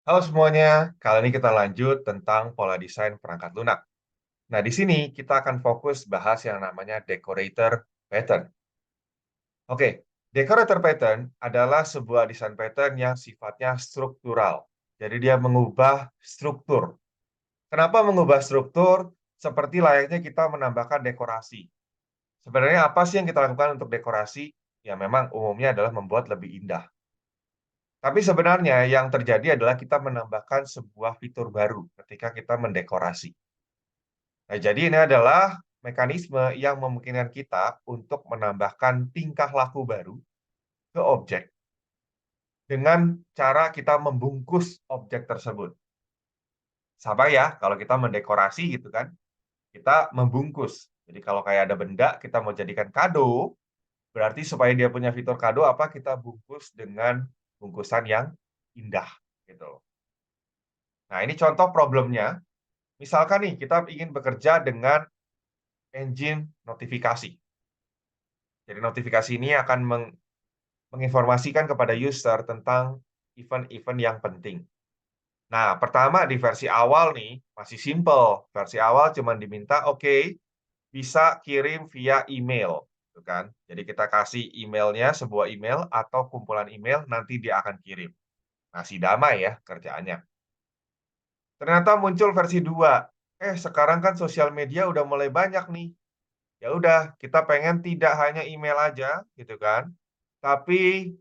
Halo semuanya, kali ini kita lanjut tentang pola desain perangkat lunak. Nah, di sini kita akan fokus bahas yang namanya decorator pattern. Oke, decorator pattern adalah sebuah desain pattern yang sifatnya struktural. Jadi dia mengubah struktur. Kenapa mengubah struktur? Seperti layaknya kita menambahkan dekorasi. Sebenarnya apa sih yang kita lakukan untuk dekorasi? Ya memang umumnya adalah membuat lebih indah. Tapi sebenarnya yang terjadi adalah kita menambahkan sebuah fitur baru ketika kita mendekorasi. Nah, jadi ini adalah mekanisme yang memungkinkan kita untuk menambahkan tingkah laku baru ke objek dengan cara kita membungkus objek tersebut. Sama ya, kalau kita mendekorasi gitu kan, kita membungkus. Jadi kalau kayak ada benda kita mau jadikan kado, berarti supaya dia punya fitur kado apa kita bungkus dengan bungkusan yang indah gitu. Nah, ini contoh problemnya. Misalkan nih, kita ingin bekerja dengan engine notifikasi. Jadi notifikasi ini akan menginformasikan kepada user tentang event-event yang penting. Nah, pertama di versi awal nih, masih simple. Versi awal cuma diminta, oke, bisa kirim via email. Gitu kan? Jadi kita kasih emailnya, sebuah email atau kumpulan email, nanti dia akan kirim. Masih damai ya kerjaannya. Ternyata muncul versi 2. Sekarang kan sosial media udah mulai banyak nih. Ya udah, kita pengen tidak hanya email aja, gitu kan. Tapi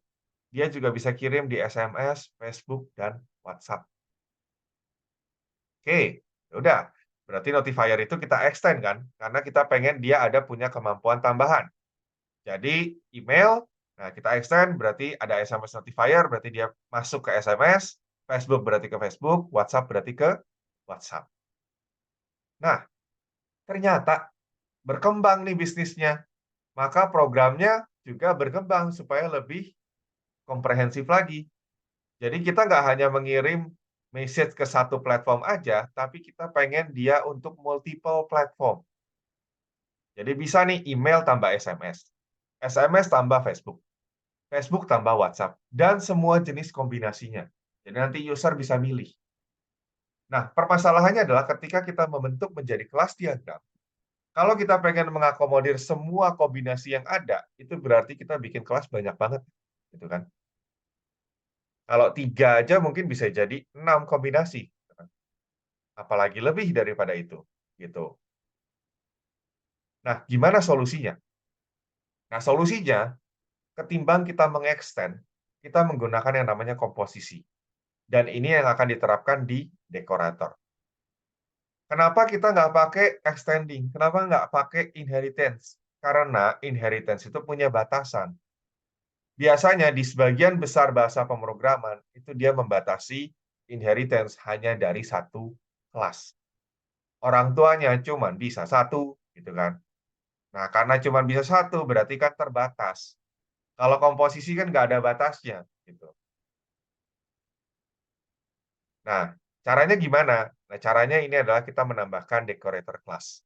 dia juga bisa kirim di SMS, Facebook, dan WhatsApp. Oke, ya udah. Berarti notifier itu kita extend kan, karena kita pengen dia ada punya kemampuan tambahan. Jadi email, nah kita extend berarti ada SMS notifier, berarti dia masuk ke SMS, Facebook berarti ke Facebook, WhatsApp berarti ke WhatsApp. Nah, ternyata berkembang nih bisnisnya. Maka programnya juga berkembang supaya lebih komprehensif lagi. Jadi kita nggak hanya mengirim message ke satu platform aja, tapi kita pengen dia untuk multiple platform. Jadi bisa nih email tambah SMS, SMS tambah Facebook, Facebook tambah WhatsApp, dan semua jenis kombinasinya. Jadi nanti user bisa milih. Nah, permasalahannya adalah ketika kita membentuk menjadi kelas diagram, kalau kita pengen mengakomodir semua kombinasi yang ada, itu berarti kita bikin kelas banyak banget, gitu kan? Kalau 3 aja mungkin bisa jadi 6 kombinasi, gitu kan? Apalagi lebih daripada itu, gitu. Nah, gimana solusinya? Nah, solusinya ketimbang kita mengextend, kita menggunakan yang namanya komposisi. Dan ini yang akan diterapkan di dekorator. Kenapa kita nggak pakai extending? Kenapa nggak pakai inheritance? Karena inheritance itu punya batasan. Biasanya di sebagian besar bahasa pemrograman, itu dia membatasi inheritance hanya dari satu kelas. Orang tuanya cuma bisa satu, gitu kan. Nah, karena cuma bisa satu, berarti kan terbatas. Kalau komposisi kan nggak ada batasnya, gitu. Nah, caranya gimana? Nah, caranya ini adalah kita menambahkan decorator class.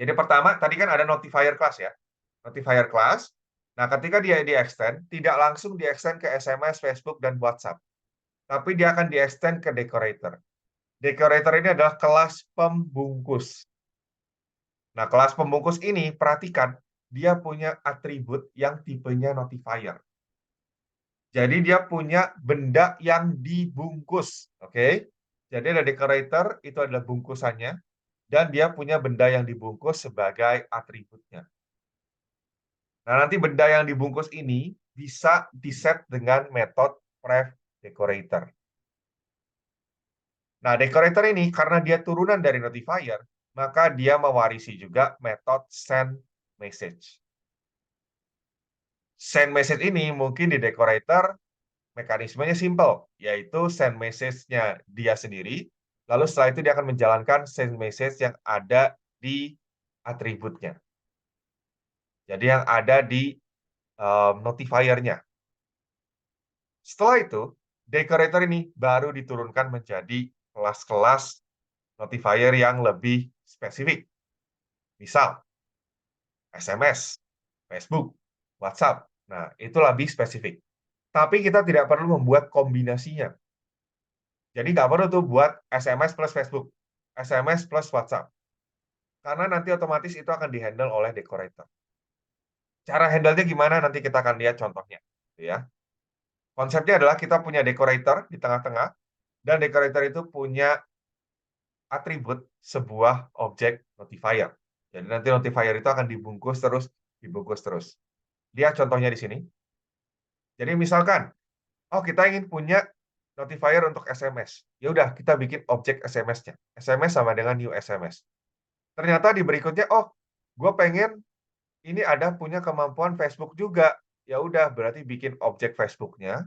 Jadi pertama, tadi kan ada notifier class ya. Notifier class. Nah, ketika dia di-extend, tidak langsung di-extend ke SMS, Facebook, dan WhatsApp. Tapi dia akan di-extend ke decorator. Decorator ini adalah kelas pembungkus. Nah, kelas pembungkus ini, perhatikan, dia punya atribut yang tipenya notifier. Jadi dia punya benda yang dibungkus. Oke? Jadi ada decorator, itu adalah bungkusannya. Dan dia punya benda yang dibungkus sebagai atributnya. Nah, nanti benda yang dibungkus ini bisa diset dengan metode pref decorator. Nah, decorator ini karena dia turunan dari notifier, maka dia mewarisi juga metode send message. Send message ini mungkin di decorator mekanismenya simple, yaitu send message-nya dia sendiri, lalu setelah itu dia akan menjalankan send message yang ada di atributnya. Jadi yang ada di notifier-nya. Setelah itu, decorator ini baru diturunkan menjadi kelas-kelas notifier yang lebih spesifik. Misal, SMS, Facebook, WhatsApp. Nah, itu lebih spesifik. Tapi kita tidak perlu membuat kombinasinya. Jadi nggak perlu tuh buat SMS plus Facebook, SMS plus WhatsApp. Karena nanti otomatis itu akan dihandle oleh decorator. Cara handle-nya gimana nanti kita akan lihat contohnya, gitu ya. Konsepnya adalah kita punya decorator di tengah-tengah, dan decorator itu punya atribut sebuah objek notifier. Jadi nanti notifier itu akan dibungkus terus, dibungkus terus. Lihat contohnya di sini. Jadi misalkan, oh kita ingin punya notifier untuk SMS. Ya udah, kita bikin objek SMS-nya. SMS sama dengan new SMS. Ternyata di berikutnya, oh, gue pengen ini ada punya kemampuan Facebook juga. Ya udah, berarti bikin objek Facebook-nya.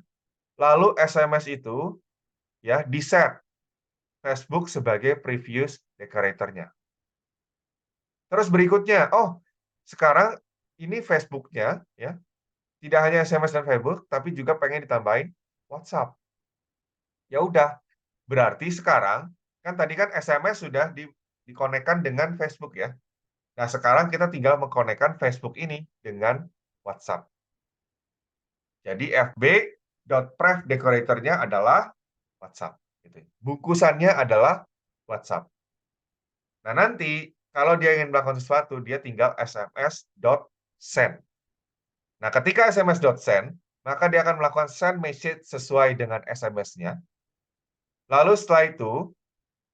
Lalu SMS itu ya di-set Facebook sebagai previous decorator-nya. Terus berikutnya, oh, sekarang ini Facebook-nya ya, tidak hanya SMS dan Facebook, tapi juga pengen ditambahin WhatsApp. Ya udah, berarti sekarang kan tadi kan SMS sudah dikonekkan dengan Facebook ya. Nah, sekarang kita tinggal mengkonekkan Facebook ini dengan WhatsApp. Jadi fb.prev decorator-nya adalah WhatsApp. Gitu. Bungkusannya adalah WhatsApp. Nah, nanti kalau dia ingin melakukan sesuatu, dia tinggal sms.send. Nah, ketika sms.send, maka dia akan melakukan send message sesuai dengan SMS-nya. Lalu setelah itu,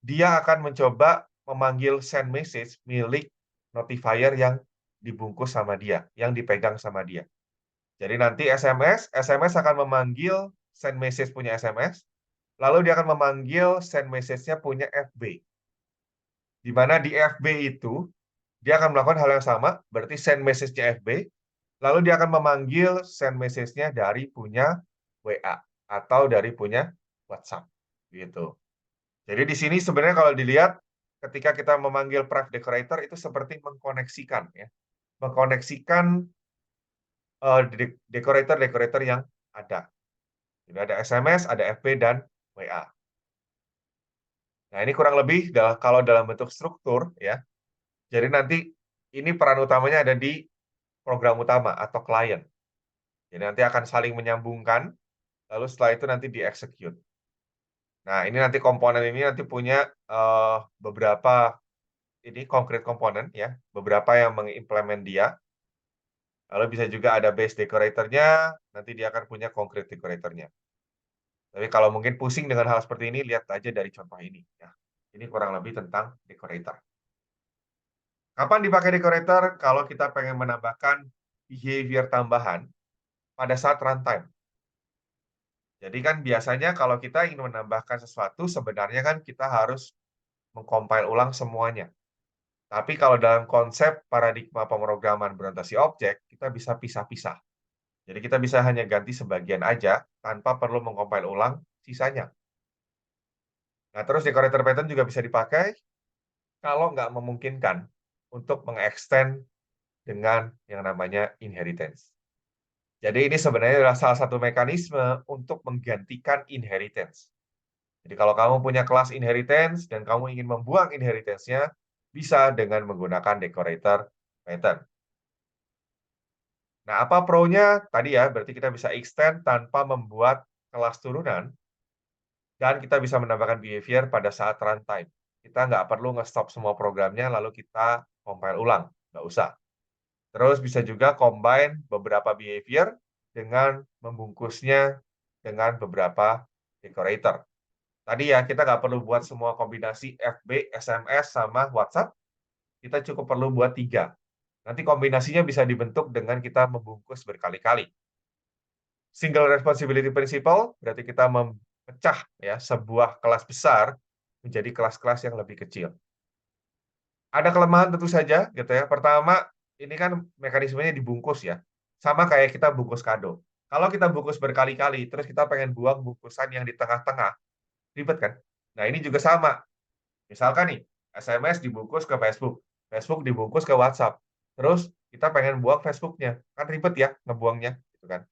dia akan mencoba memanggil send message milik notifier yang dibungkus sama dia, yang dipegang sama dia. Jadi nanti SMS akan memanggil send message punya SMS, lalu dia akan memanggil send message-nya punya FB. Di mana di FB itu, dia akan melakukan hal yang sama, berarti send message-nya FB, lalu dia akan memanggil send message-nya dari punya WA, atau dari punya WhatsApp. Gitu. Jadi di sini sebenarnya kalau dilihat, ketika kita memanggil prev decorator, itu seperti mengkoneksikan, ya. Mengkoneksikan decorator-decorator yang ada. Jadi ada SMS, ada FB, dan WA. Nah, ini kurang lebih kalau dalam bentuk struktur, ya. Jadi nanti ini peran utamanya ada di program utama atau klien. Jadi nanti akan saling menyambungkan, lalu setelah itu nanti di-execute. Nah, ini nanti komponen ini nanti punya beberapa ini konkret komponen, ya. Beberapa yang mengimplement dia. Lalu bisa juga ada base decorator-nya, nanti dia akan punya concrete decorator-nya. Tapi kalau mungkin pusing dengan hal seperti ini, lihat aja dari contoh ini. Ya. Ini kurang lebih tentang decorator. Kapan dipakai decorator? Kalau kita pengen menambahkan behavior tambahan pada saat runtime. Jadi kan biasanya kalau kita ingin menambahkan sesuatu, sebenarnya kan kita harus mengcompile ulang semuanya. Tapi kalau dalam konsep paradigma pemrograman berorientasi objek, kita bisa pisah-pisah. Jadi kita bisa hanya ganti sebagian aja, tanpa perlu mengcompile ulang sisanya. Nah, terus decorator pattern juga bisa dipakai kalau nggak memungkinkan untuk mengextend dengan yang namanya inheritance. Jadi ini sebenarnya adalah salah satu mekanisme untuk menggantikan inheritance. Jadi kalau kamu punya kelas inheritance dan kamu ingin membuang inheritance-nya, bisa dengan menggunakan decorator pattern. Nah, apa pro-nya? Tadi ya, berarti kita bisa extend tanpa membuat kelas turunan, dan kita bisa menambahkan behavior pada saat runtime. Kita nggak perlu nge-stop semua programnya, lalu kita compile ulang. Nggak usah. Terus bisa juga combine beberapa behavior dengan membungkusnya dengan beberapa decorator. Tadi ya, kita nggak perlu buat semua kombinasi FB, SMS, sama WhatsApp. Kita cukup perlu buat 3. Nanti kombinasinya bisa dibentuk dengan kita membungkus berkali-kali. Single responsibility principle berarti kita memecah ya sebuah kelas besar menjadi kelas-kelas yang lebih kecil. Ada kelemahan tentu saja gitu ya. Pertama, ini kan mekanismenya dibungkus ya. Sama kayak kita bungkus kado. Kalau kita bungkus berkali-kali, terus kita pengen buang bungkusan yang di tengah-tengah, ribet kan? Nah, ini juga sama. Misalkan nih, SMS dibungkus ke Facebook, Facebook dibungkus ke WhatsApp. Terus kita pengen buang Facebook-nya. Kan ribet ya ngebuangnya, gitu kan.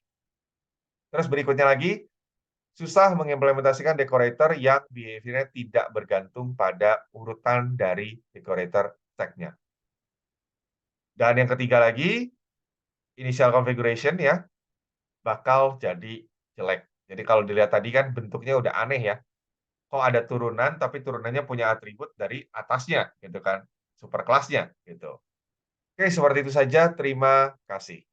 Terus berikutnya lagi, susah mengimplementasikan decorator yang behavior-nya tidak bergantung pada urutan dari decorator tag-nya. Dan yang ketiga lagi, initial configuration ya, bakal jadi jelek. Jadi kalau dilihat tadi kan bentuknya udah aneh ya. kok ada turunan tapi turunannya punya atribut dari atasnya gitu kan, superkelasnya gitu. Oke, seperti itu saja. Terima kasih.